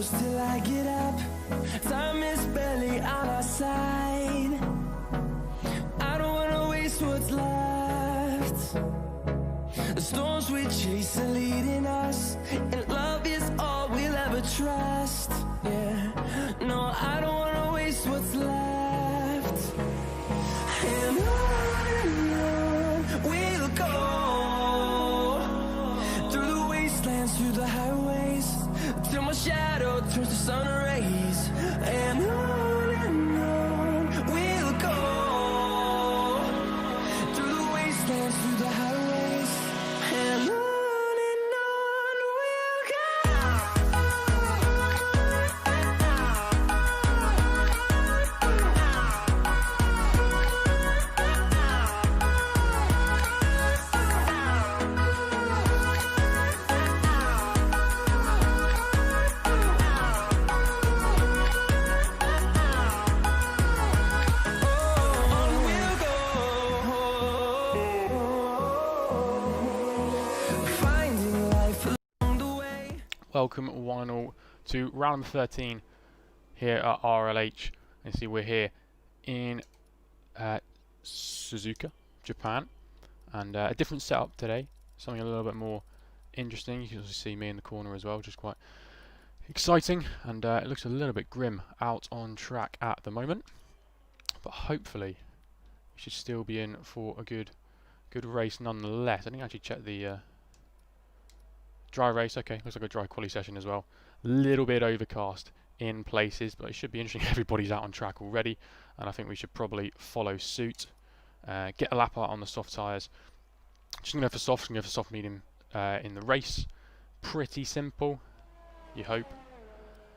close till I get up. Time is barely on our side. I don't wanna waste what's left. The storms we chase are leading us, and love is all we'll ever trust. Yeah, no, I don't wanna waste what's left. And on we'll go, through the wastelands, through the highways, till my shadow turns to sun rays. And on we'll go, through the wastelands, through the highways, and on we'll go. Welcome one and all to round number 13 here at RLH. You see we're here in Suzuka, Japan, and a different setup today, something a little bit more interesting. You can also see me in the corner as well, which is quite exciting, and it looks a little bit grim out on track at the moment, but hopefully we should still be in for a good race nonetheless. I think I actually checked the dry race. Okay, looks like a dry quali session as well. Little bit overcast in places, but it should be interesting. Everybody's out on track already, and I think we should probably follow suit. Get a lap out on the soft tyres. Just going to go for soft. Going to go for soft medium in the race. Pretty simple, you hope,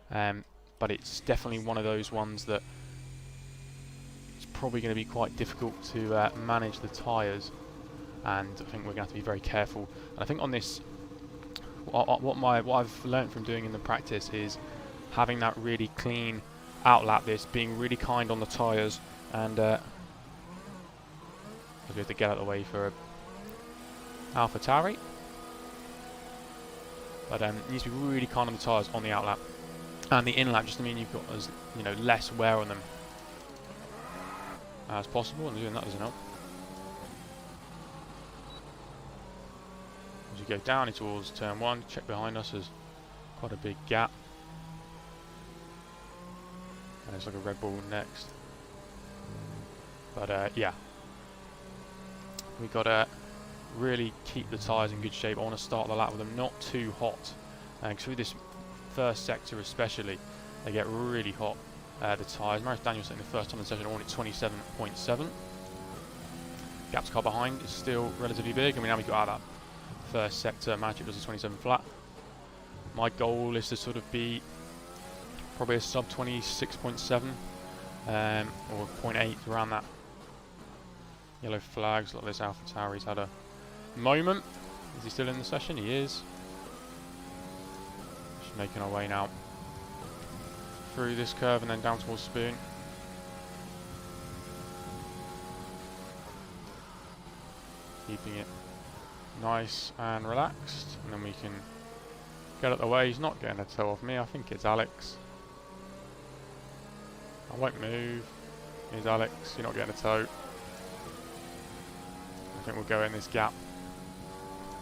but it's definitely one of those ones that it's probably going to be quite difficult to manage the tyres, and I think we're going to have to be very careful. And I think on this, what I've learnt from doing in the practice is having that really clean outlap, this being really kind on the tyres, and we have to get out of the way for AlphaTauri, but it needs to be really kind on the tyres on the outlap and the inlap, just to mean you've got less wear on them as possible, and doing that doesn't help. As you go down towards turn 1, check behind us, there's quite a big gap. And there's like a Red Bull next. But yeah, we got to really keep the tyres in good shape. I want to start the lap with them not too hot. And through this first sector especially, they get really hot, the tyres. Marius Daniels in the first time in the session on at 27.7. Gap's car behind is still relatively big, and now we've got out of that first sector. Magic does a 27 flat. My goal is to sort of be probably a sub 26.7 or 0.8 around that. Yellow flags like this. AlphaTauri's had a moment. Is he still in the session? He is. Just making our way now through this curve and then down towards Spoon. Keeping it nice and relaxed, and then we can get out of the way. He's not getting a toe off me. I think it's Alex. I won't move. Here's Alex. You're not getting a toe. I think we'll go in this gap.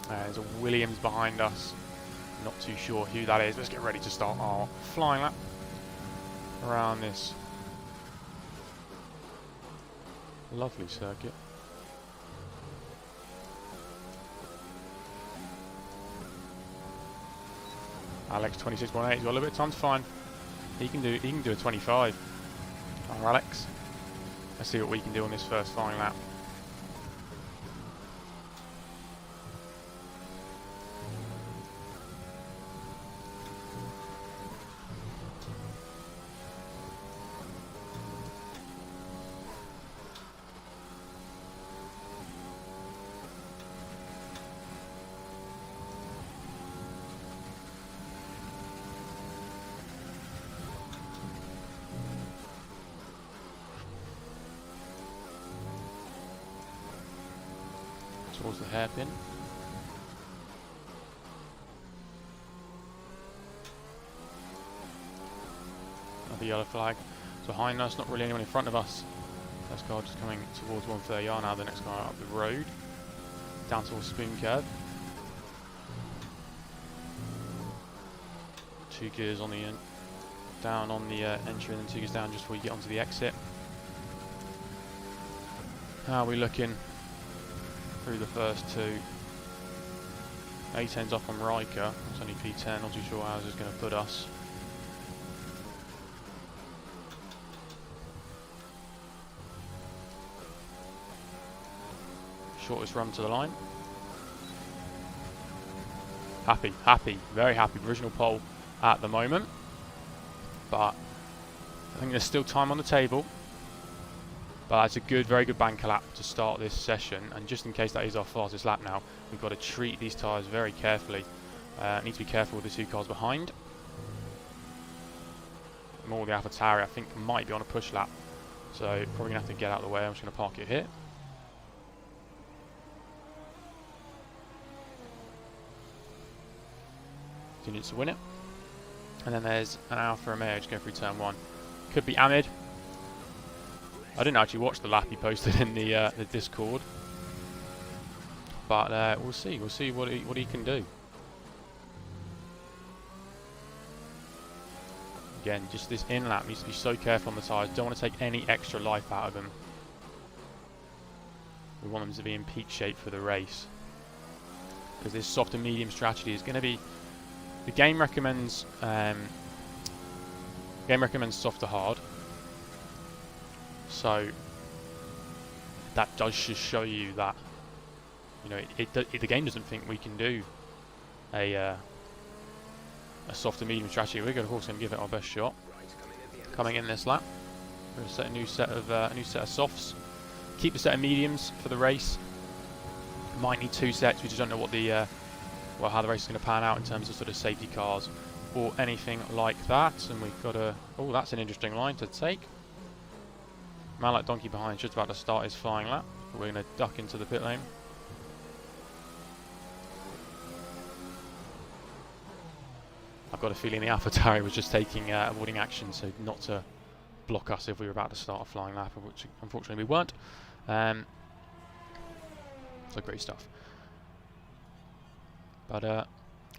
There's a Williams behind us. Not too sure who that is. Let's get ready to start our flying lap around this lovely circuit. Alex 26.8. He's got a little bit of time to find. He can do a 25. Oh, Alex. Let's see what we can do on this first flying lap. Towards the hairpin. the yellow flag. So behind us, not really anyone in front of us. First car just coming towards 130R now, the next car up the road. Down towards Spoon Curve. 2 gears on the down on the entry, and then 2 gears down just before you get onto the exit. How are we looking through the first 2? A10's up on Riker, it's only P10, not too sure how this is going to put us. Shortest run to the line. Happy, very happy. Provisional pole at the moment. But I think there's still time on the table. But it's a good, very good banker lap to start this session. And just in case that is our fastest lap now, we've got to treat these tyres very carefully. Need to be careful with the 2 cars behind. More the AlphaTauri, I think, might be on a push lap. So probably going to have to get out of the way. I'm just going to park it here. Continues to win it. And then there's an Alfa Romeo just going through turn 1. Could be Ahmed. I didn't actually watch the lap he posted in the Discord, but we'll see. We'll see what he can do. Again, just this in lap needs to be so careful on the tyres. Don't want to take any extra life out of them. We want them to be in peak shape for the race, because this soft and medium strategy is going to be. The game recommends soft to hard. So that does just show you that, you know, the game doesn't think we can do a soft to medium strategy. We're of course going to give it our best shot. Coming in this lap, we're going to set a new set of softs. Keep the set of mediums for the race. Might need 2 sets. We just don't know what the how the race is going to pan out in terms of sort of safety cars or anything like that. And we've got a that's an interesting line to take. Man like Donkey behind, just about to start his flying lap. We're going to duck into the pit lane. I've got a feeling the AlphaTauri was just taking avoiding action, so not to block us if we were about to start a flying lap, which unfortunately we weren't. So great stuff. But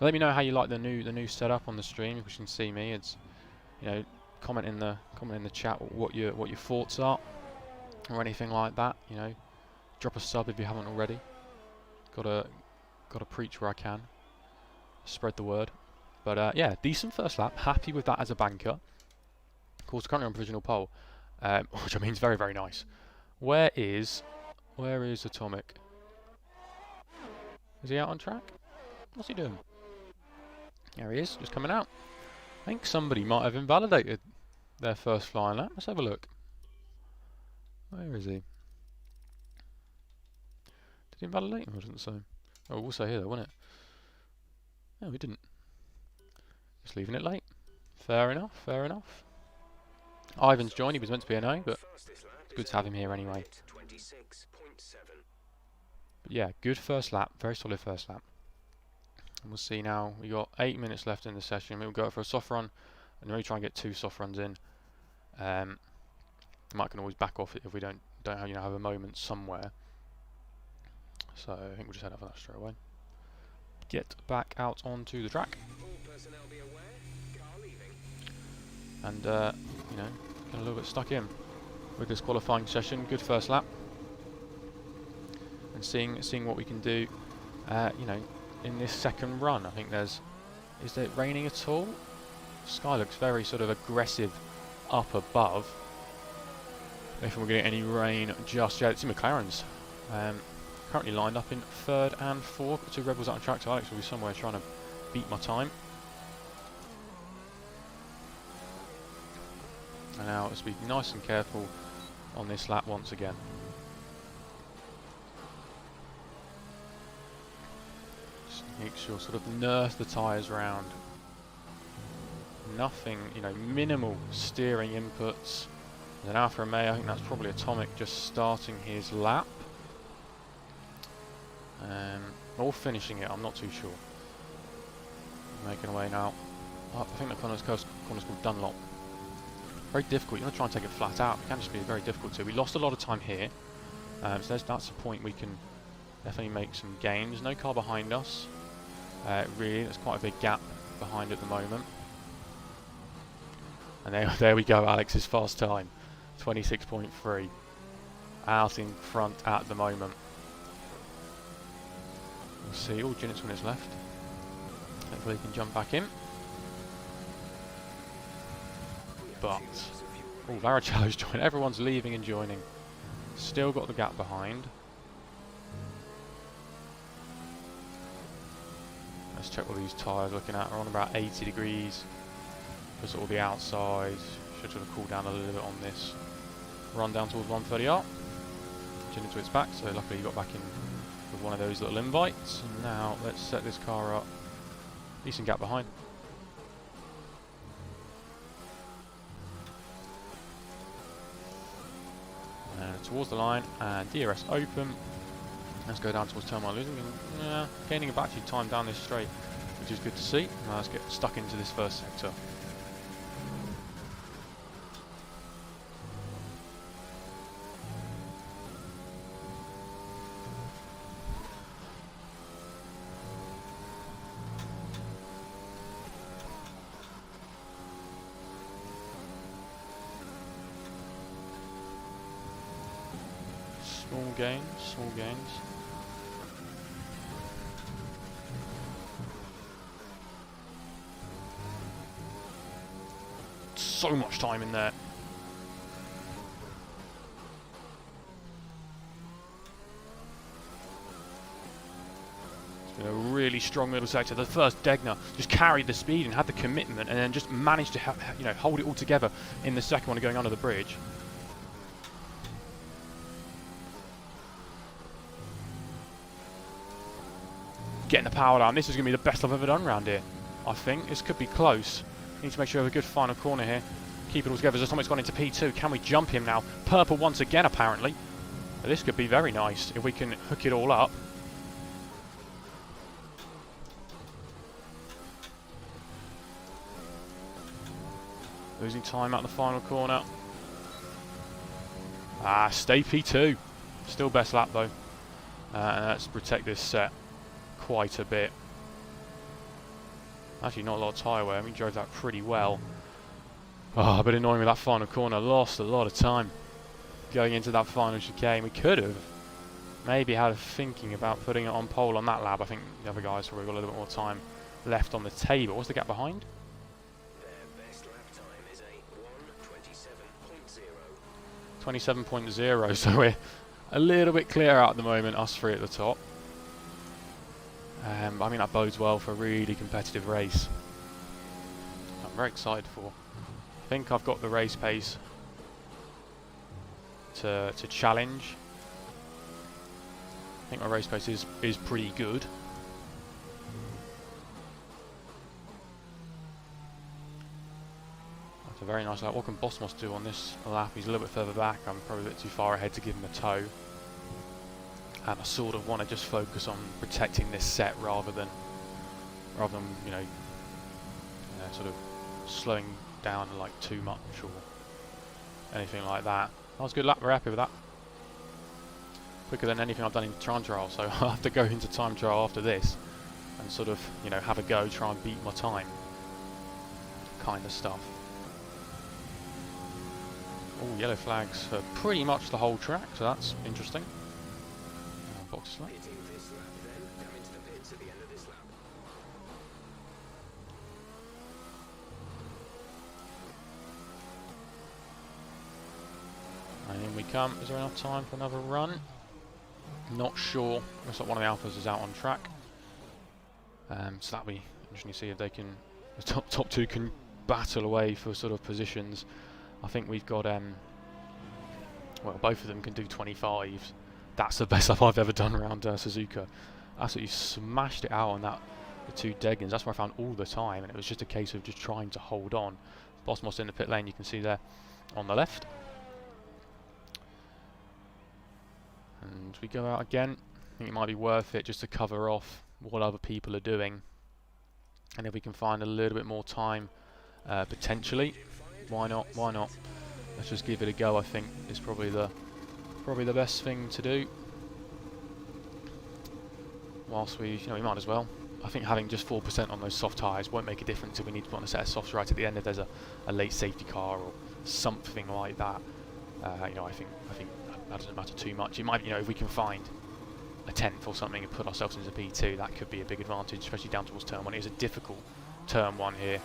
let me know how you like the new setup on the stream. If you can see me, it's, you know, comment in the chat what your thoughts are or anything like that. You know, drop a sub if you haven't already. Gotta preach where I can, spread the word. But yeah, decent first lap. Happy with that as a banker. Of course, currently on provisional pole, which I mean is very, very nice. Where is Atomic? Is he out on track? What's he doing? There he is, just coming out. I think somebody might have invalidated their first flying lap. Let's have a look. Where is he? Did he invalidate him? I didn't say. Oh, we'll say here though, wasn't it? No, we didn't. Just leaving it late. Fair enough, fair enough. Ivan's joined, he was meant to be an A, but it's good to have him here anyway. But yeah, good first lap, very solid first lap. And we'll see now, we got 8 minutes left in the session. We'll go for a soft run and really try and get 2 soft runs in. Mike can always back off it if we don't have, have a moment somewhere. So I think we'll just head up for that straight away. Get back out onto the track. And you know, get a little bit stuck in with this qualifying session. Good first lap, and seeing what we can do. You know, in this second run, I think is it raining at all? Sky looks very sort of aggressive up above. If we're going to get any rain just yet. It's in McLaren's. Currently lined up in 3rd and 4th. 2 Red Bulls out on track, so Alex will be somewhere trying to beat my time. And now let's be nice and careful on this lap once again. Just make sure sort of nurse the tyres round. Nothing, you know, minimal steering inputs. And then Alfa Romeo, I think that's probably Atomic just starting his lap. Or finishing it, I'm not too sure. Making away now. Oh, I think the corner's called Dunlop. very difficult. You want to try and take it flat out. It can just be very difficult too. We lost a lot of time here, so that's a point we can definitely make some gains. No car behind us. Really, there's quite a big gap behind at the moment. And there we go, Alex's fast time, 26.3. Out in front at the moment. We'll see, all Jinnit's when it's left. Hopefully he can jump back in. But, Varichello's joined, everyone's leaving and joining. Still got the gap behind. Let's check what these tyres are looking at. We're on about 80 degrees. For sort of the outside. Should sort of cool down a little bit on this. Run down towards 130R. Jinnit to its back, so luckily he got back in with one of those little invites. And now let's set this car up. Decent gap behind. Towards the line, and DRS open. Let's go down towards turn 1, losing and gaining a battery time down this straight, which is good to see. Now let's get stuck into this first sector. Small gains, small gains. So much time in there. It's been a really strong middle sector. The first Degner just carried the speed and had the commitment, and then just managed to hold it all together in the second one going under the bridge. Getting the power down. This is going to be the best I've ever done around here. I think this could be close. Need to make sure we have a good final corner here. Keep it all together. Tomic's gone into P2. Can we jump him now? Purple once again, apparently. But this could be very nice if we can hook it all up. Losing time out the final corner. Stay P2. Still best lap though. And let's protect this set quite a bit. Actually not a lot of tyre wear, we drove that pretty well. A bit annoying with that final corner, lost a lot of time going into that final chicane. We could have maybe had a thinking about putting it on pole on that lap. I think the other guys probably got a little bit more time left on the table. What's the gap behind? Their best lap time is a 27.0, so we're a little bit clear out at the moment, us three at the top. I mean, that bodes well for a really competitive race. I'm very excited for. I think I've got the race pace to challenge. I think my race pace is pretty good. That's a very nice lap. What can Bosmos do on this lap? He's a little bit further back. I'm probably a bit too far ahead to give him a tow. And I sort of want to just focus on protecting this set rather than you know, sort of slowing down like too much or anything like that. That was a good lap. We're happy with that. Quicker than anything I've done in time trial, so I'll have to go into time trial after this and sort of, you know, have a go, try and beat my time kind of stuff. Oh, yellow flags for pretty much the whole track, so that's interesting. Box lap. pitting this lap, then come into the pits at the end of this lap. And in we come. Is there enough time for another run? Not sure. Looks like one of the Alphas is out on track. So that'll be interesting to see if they can, the top two can battle away for sort of positions. I think we've got, well, both of them can do 25s. That's the best stuff I've ever done around Suzuka. Absolutely smashed it out on the two Degens. That's where I found all the time, and it was just a case of just trying to hold on. Bosmos in the pit lane, you can see there on the left. And we go out again. I think it might be worth it just to cover off what other people are doing. And if we can find a little bit more time, potentially, Why not? Why not? Let's just give it a go. I think is probably the best thing to do. Whilst we, we might as well. I think having just 4% on those soft tyres won't make a difference if we need to put on a set of softs right at the end if there's a late safety car or something like that. I think that doesn't matter too much. It might, if we can find a 10th or something and put ourselves into P2, that could be a big advantage, especially down towards turn 1. It is a difficult turn 1 here.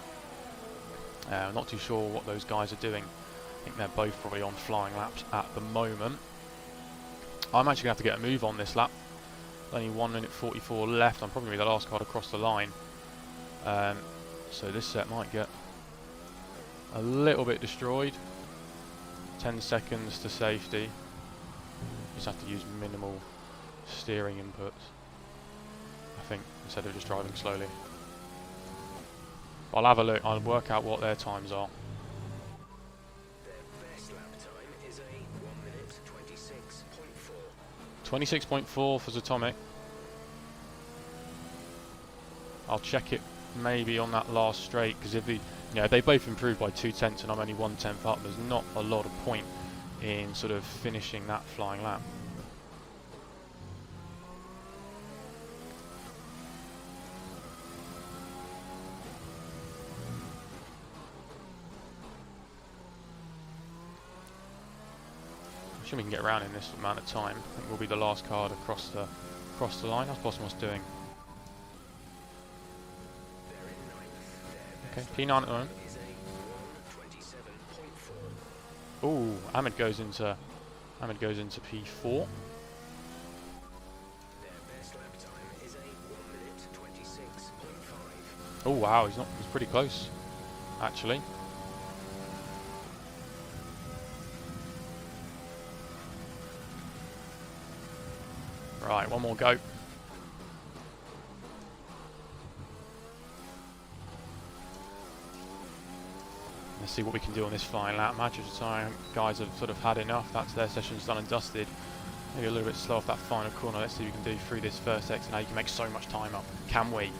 I'm not too sure what those guys are doing. I think they're both probably on flying laps at the moment. I'm actually going to have to get a move on this lap. Only 1 minute 44 left. I'm probably going to be the last car to cross the line. So this set might get a little bit destroyed. 10 seconds to safety. Just have to use minimal steering inputs, I think, instead of just driving slowly. I'll have a look. I'll work out what their times are. Their best lap time is a 1 minute 26.4. 26.4 for Zatomic. I'll check it maybe on that last straight, because if they both improved by 0.2 and I'm only 1/10 up, there's not a lot of point in sort of finishing that flying lap. I'm sure we can get around in this amount of time. I think we'll be the last car to cross the line. How's Bosmos doing? Okay, P9 at the moment. Ooh, Ahmed goes into P4. Oh wow, he's pretty close, actually. Right, one more go. Let's see what we can do on this flying lap. Match of the time, guys have sort of had enough. That's their sessions done and dusted. Maybe a little bit slow off that final corner. Let's see what we can do through this first exit. Now you can make so much time up. Can we?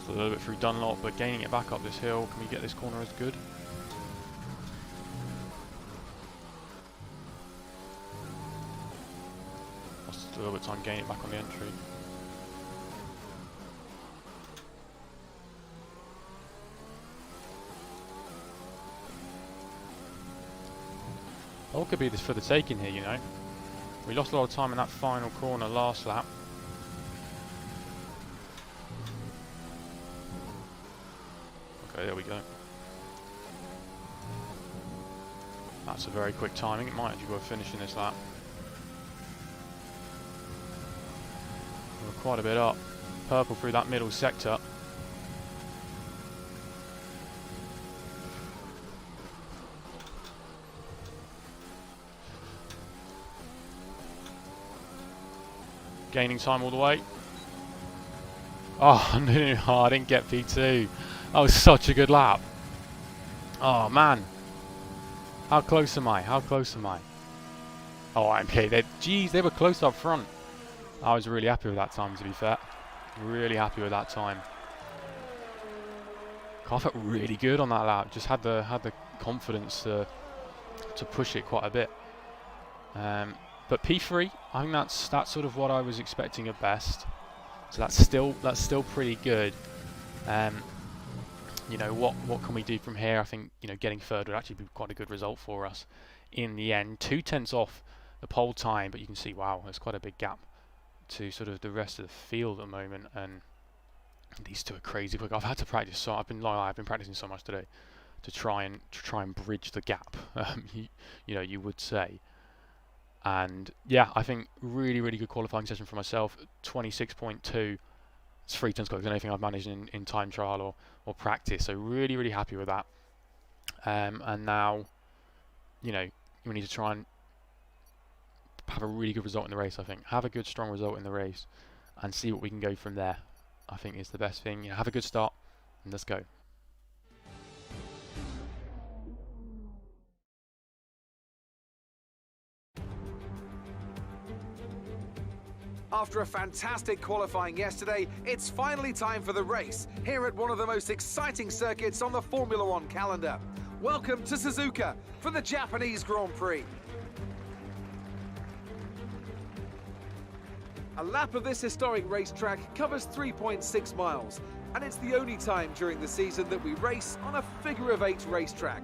A little bit through Dunlop, but gaining it back up this hill. Can we get this corner as good? Lost a little bit of time gaining it back on the entry. All could be this for the taking here, We lost a lot of time in that final corner last lap. Okay, there we go. That's a very quick timing. It might actually go finishing this lap. We're quite a bit up. Purple through that middle sector. Gaining time all the way. Oh, no, I didn't get P2. That was such a good lap. Oh, man. How close am I? How close am I? Oh, okay. Geez, they were close up front. I was really happy with that time, to be fair. Really happy with that time. I felt really good on that lap. Just had the confidence to push it quite a bit. But P3, I think that's sort of what I was expecting at best. So that's still pretty good. What can we do from here? I think getting third would actually be quite a good result for us in the end. 2/10 off the pole time, but you can see, wow, there's quite a big gap to sort of the rest of the field at the moment, and these two are crazy quick. I've had to practice, so I've been practicing so much today to try and bridge the gap. You would say. And yeah, I think really good qualifying session for myself. 26.2. It's 3 turns quicker than anything I've managed in time trial or practice. So really happy with that. And now, we need to try and have a really good result in the race. I think have a good strong result in the race, and see what we can go from there. I think is the best thing. You know, have a good start, and let's go. After a fantastic qualifying yesterday, it's finally time for the race, here at one of the most exciting circuits on the Formula One calendar. Welcome to Suzuka for the Japanese Grand Prix. A lap of this historic racetrack covers 3.6 miles, and it's the only time during the season that we race on a figure-of-8 racetrack.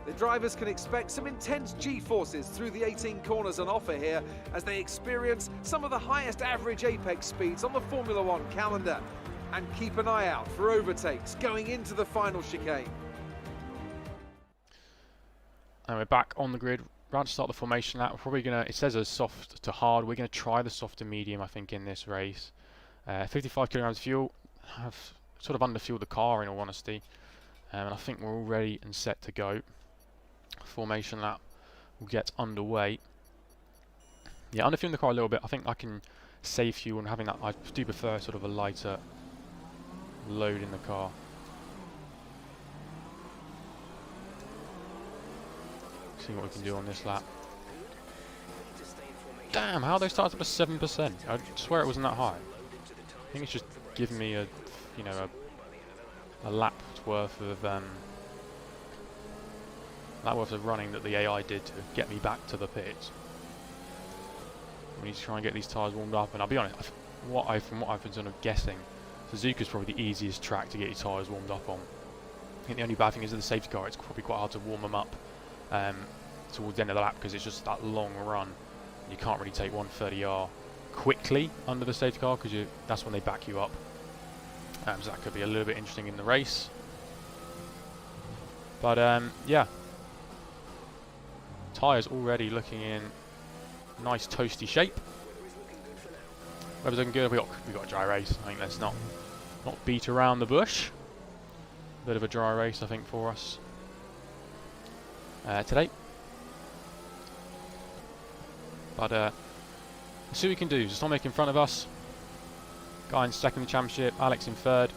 The drivers can expect some intense G-forces through the 18 corners on offer here as they experience some of the highest average apex speeds on the Formula One calendar. And keep an eye out for overtakes going into the final chicane. And we're back on the grid. About to start the formation lap. We're probably going to, it says as soft to hard, we're going to try the soft to medium, I think, in this race. 55 kilograms of fuel. I've sort of underfueled the car, in all honesty. And I think we're all ready and set to go. Formation lap will get underway. Yeah, underfueling the car a little bit. I think I can save fuel, and having that, I do prefer sort of a lighter load in the car. See what we can do on this lap. Damn, how they started at 7%? I swear it wasn't that high. I think it's just giving me a, you know, a lap's worth of running that the AI did to get me back to the pits. We need to try and get these tyres warmed up, and I'll be honest, from what I've been sort of guessing, Suzuka's probably the easiest track to get your tyres warmed up on. I think the only bad thing is in the safety car, it's probably quite hard to warm them up towards the end of the lap because it's just that long run. You can't really take 130R quickly under the safety car because that's when they back you up. So that could be a little bit interesting in the race. But yeah, tyres already looking in nice toasty shape. Weather's looking good. We got a dry race. I think let's not beat around the bush. Bit of a dry race, I think, for us today. But let's see what we can do. Atomic in front of us. Guy in second in the championship. Alex in third.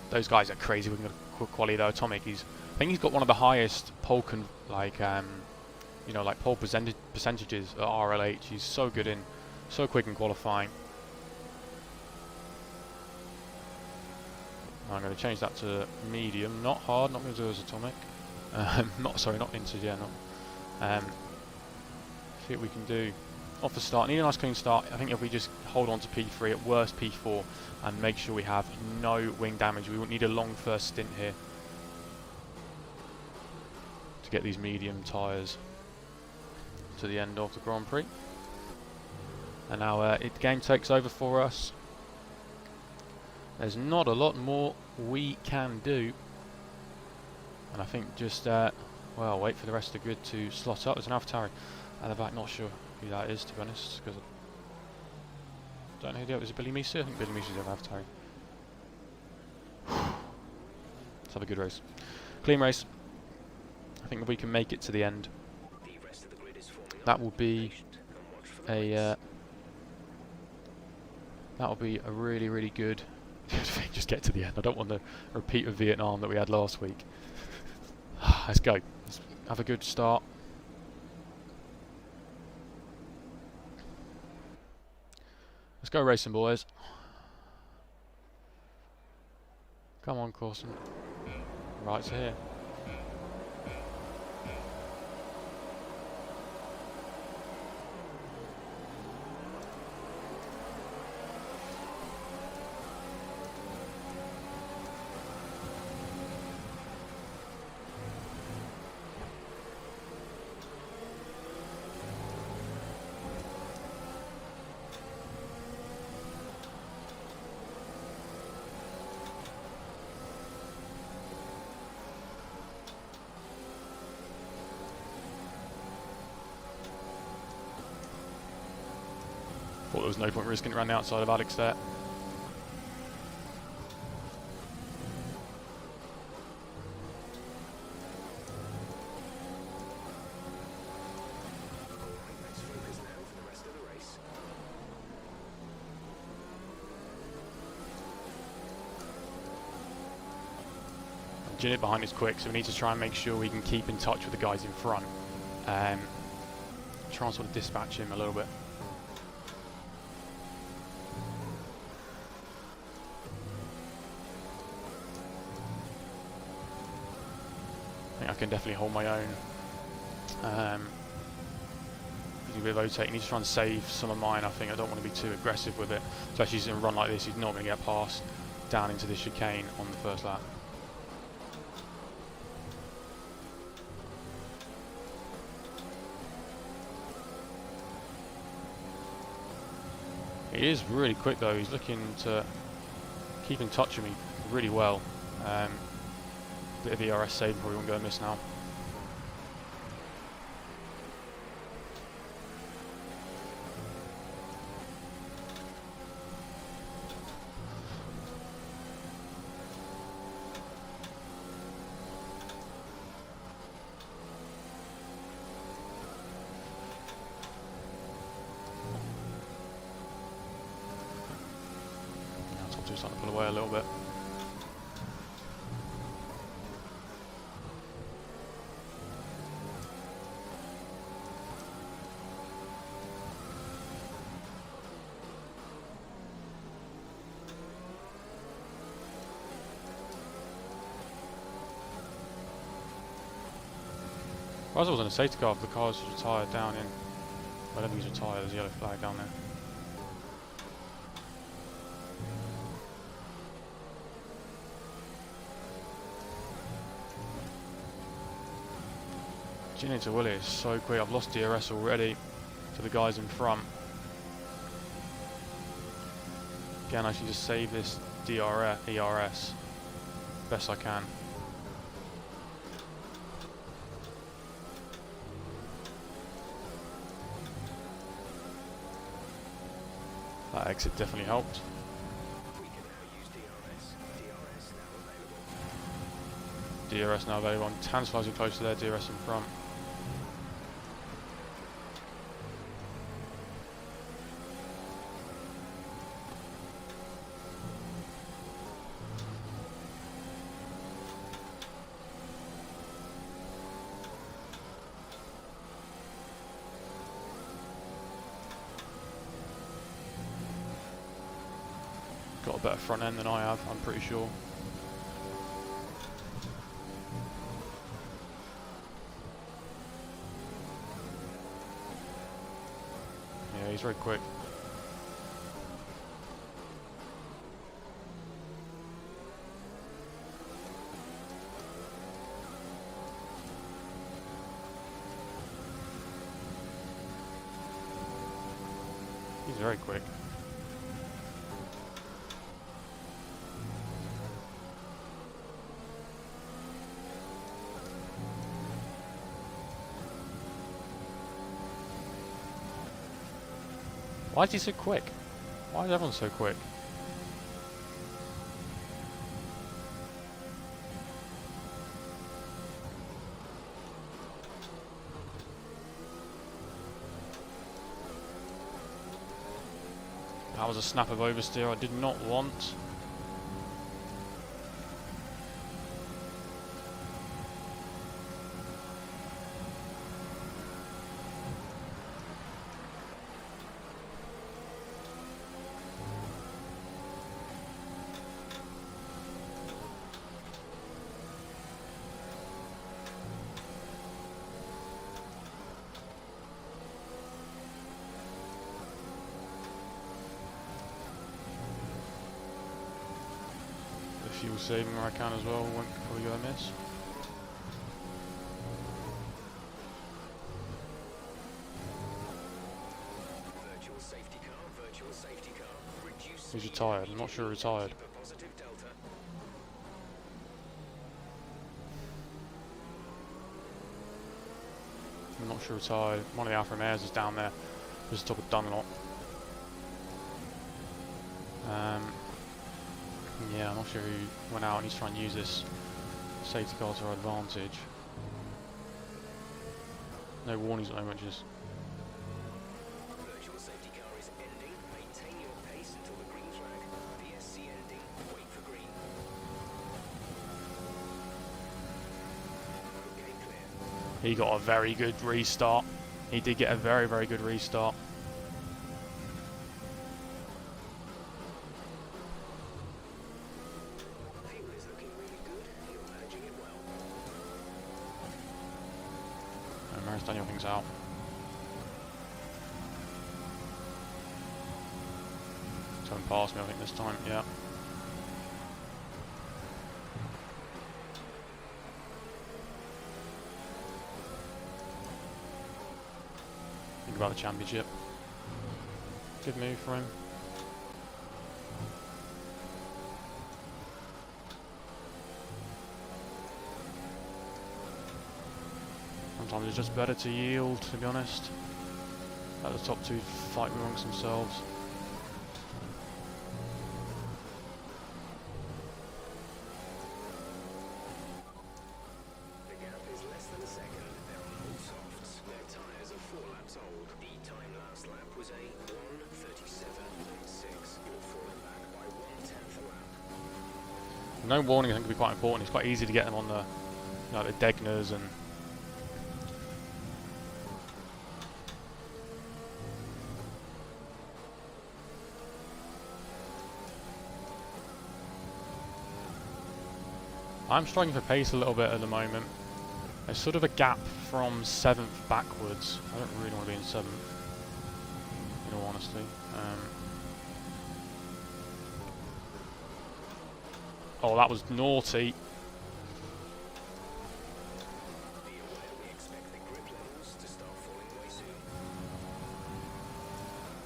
Those guys are crazy. We're going to quality though. Atomic, I think he's got one of the highest pole pole percentages at RLH. He's so good so quick in qualifying. I'm going to change that to medium, not hard, not going to do as Atomic. Not into, yeah, not. See what we can do. Off the start, need a nice clean start. I think if we just hold on to P3, at worst P4, and make sure we have no wing damage. We won't need a long first stint here to get these medium tyres to the end of the Grand Prix. And now the game takes over for us. There's not a lot more we can do. And I think just, well, wait for the rest of the grid to slot up. There's an AlphaTauri at the back, not sure who that is, to be honest, because I don't know who the other is. Billy Meese? I think Billy Meese is an AlphaTauri. Let's have a good race. Clean race. I think if we can make it to the end, that will be a really, really good thing. Just get to the end. I don't want to repeat of Vietnam that we had last week. Let's go. Let's have a good start. Let's go racing, boys. Come on, Corson. Right's here. Thought there was no point risking it around the outside of Alex there. Unit behind is quick, so we need to try and make sure we can keep in touch with the guys in front. Try and sort of dispatch him a little bit. I think I can definitely hold my own. Using a bit of overtake, need to try and save some of mine. I think I don't want to be too aggressive with it, especially in a run like this. He's not going to get past down into this chicane on the first lap. He is really quick though. He's looking to keep in touch with me really well. Bit of ERS save before we won't go miss now. Just starting to pull away a little bit. I was going to say to go off the car was retired down in. I don't think he's retired. There's a yellow flag down there. Ginny to Willie is so quick. I've lost DRS already to the guys in front. Again, I should just save this ERS best I can. That exit definitely helped. We can now use DRS. DRS now available. DRS now available. I'm tantalising close to their DRS in front. Got a better front end than I have, I'm pretty sure. Yeah, he's very quick. He's very quick. Why is he so quick? Why is everyone so quick? That was a snap of oversteer I did not want. Fuel saving where I can as well, won't probably go amiss. Virtual safety car, virtual safety car. Reduce He's retired, I'm not sure retired. keep a positive delta. I'm not sure retired. One of the Alfa Romeos is down there, just top of Dunlop. Yeah, I'm not sure who went out and he's trying to use this safety car to our advantage. No warnings at the moment, just Virtual safety car is ending. Maintain your pace until the green flag. VSC ending. Wait for green. He got a very good restart. He did get a very, very good restart. And Maris Daniel things out. Someone passed me, I think, this time, yeah. Think about the championship. Good move for him. Sometimes it's just better to yield, to be honest. Let the top two fight amongst themselves. The gap is less than a second. They're on all softs. Their tyres are 4 laps old. The time last lap was a 1:37.6. You're falling back by 1/10 a lap. No warning, I think, would be quite important. It's quite easy to get them on the, you know, the Degners and. I'm struggling for pace a little bit at the moment. There's sort of a gap from 7th backwards. I don't really want to be in 7th, in all honesty. Oh, that was naughty.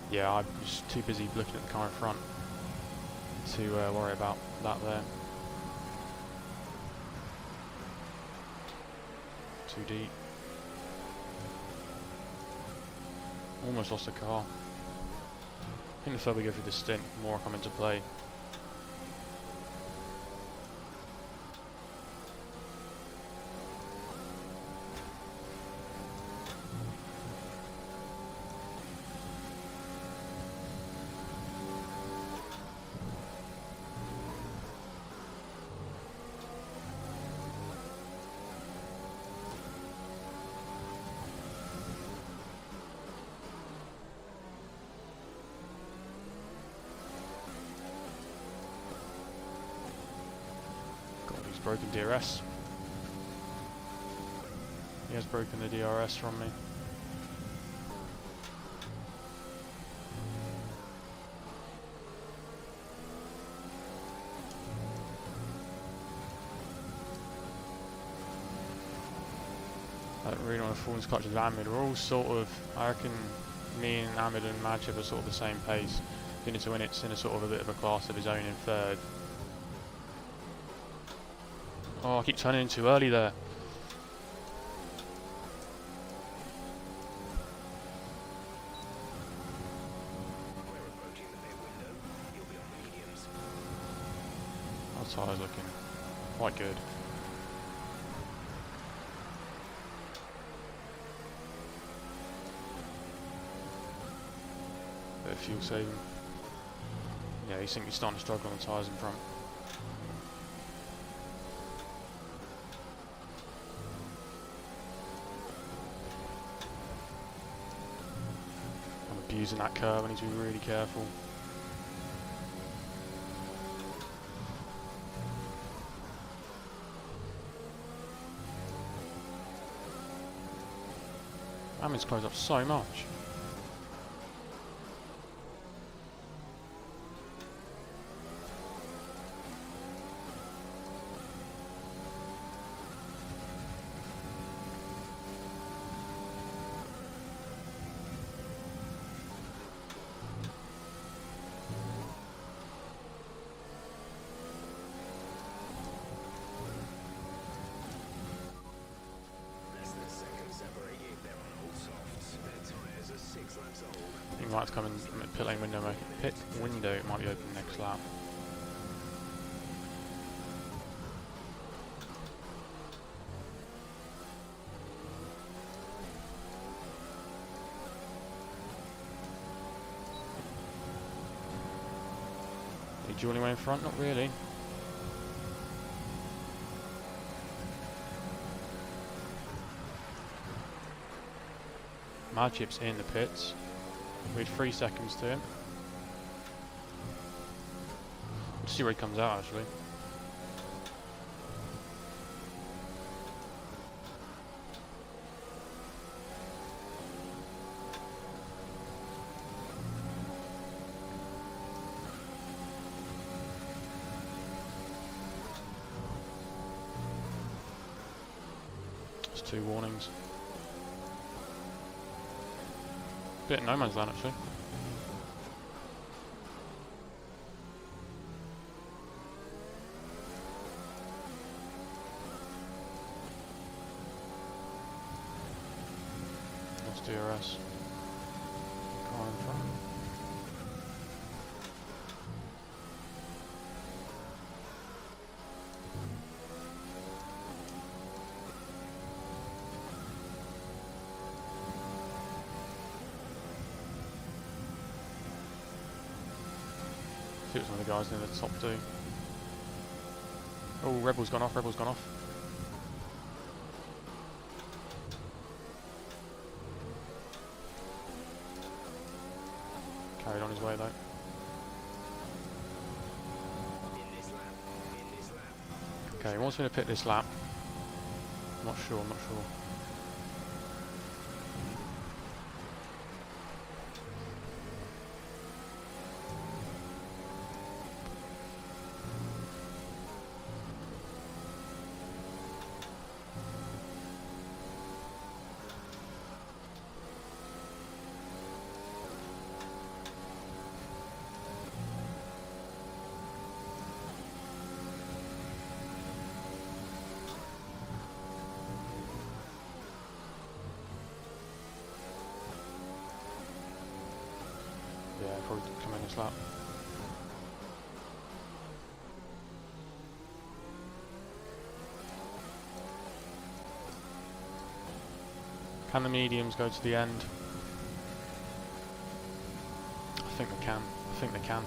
Yeah, I'm just too busy looking at the car in front to worry about that there. Too deep. Almost lost the car. I think the further we go through this stint, the more I come into play. Broken DRS. He has broken the DRS from me. I don't really want to fall into clutch with Ahmed. We're all sort of, I reckon me and Ahmed and Madchip are sort of the same pace. Going to win it's in a sort of a bit of a class of his own in 3rd. Oh, I keep turning in too early there. Our tyres looking quite good. Bit of fuel saving. Yeah, you think he's starting to struggle on the tyres in front. Using that curve, I need to be really careful. Ahmed's closed up so much. He might come in pit lane window. Pit window might be open next lap. Did you anywhere in front? Not really. Madchip's in the pits. We had 3 seconds to him. We'll see where he comes out actually. It's 2 warnings. Bit of no man's land actually. Lost DRS. Car in front. See what some of the guys in the top do. Oh, Rebel's gone off, Rebel's gone off. Carried on his way though. Okay, he wants me to pit this lap. I'm not sure. Yeah, probably come in this lap. Can the mediums go to the end? I think they can.